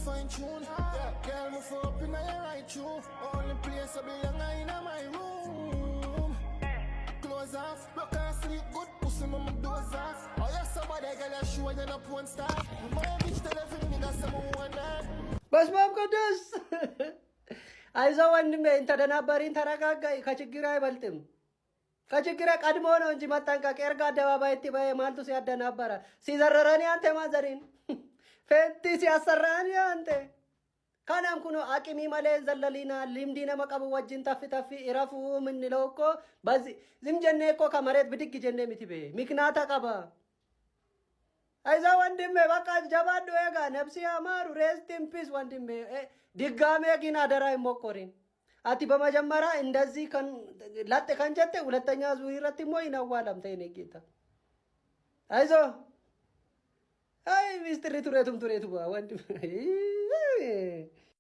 fine tune. Yeah, girl, me for up in your right shoe. Only place I belong in my room. Close off, look and sleep good. Pussy mama doze off. Oh yeah, somebody girl I show you no porn star. My bitch tell every nigga someone that. በስመ አብ ቅዱስ አይዞህ ወንድሜ ተደናበሪን ተረጋጋ ከችግር አይበልጥም ከችግር ቀድሞ ነው እንጂ መጠንቀቅ ኤርጋ አደባባይ ትበይ ማልቱ ሲያደናበረ ሲዘረረኒ አንተ ማዘሪን ፈንቲ ሲያሰራኒ አንተ ካናም ኩኖ አቂሚ ማለ ዘለሊና ሊምዲና መቀቡ ወጅን ተፍ ተፍ ይረፉ ምን ነው እኮ በዚህ ዝም ጀኔ እኮ ከመሬት ብድግ ጀኔ ምትበ ምክንያት አቀባ አይዞህ ወንድሜ በቃ ጀባዶ ያጋ ነፍሲ ያማሩ ሬስት ኢን ፒስ ወንድሜ ድጋሜ ግን አደራ ይሞቆሪን አቲ በመጀመሪያ እንደዚህ ላጥ ከንጀቴ ሁለተኛ ዙሪረት ሞይ ነው ተይኔ ጌታ አይዞህ አይ ሚስትሪ ቱሬቱም ቱሬቱ ወንድሜ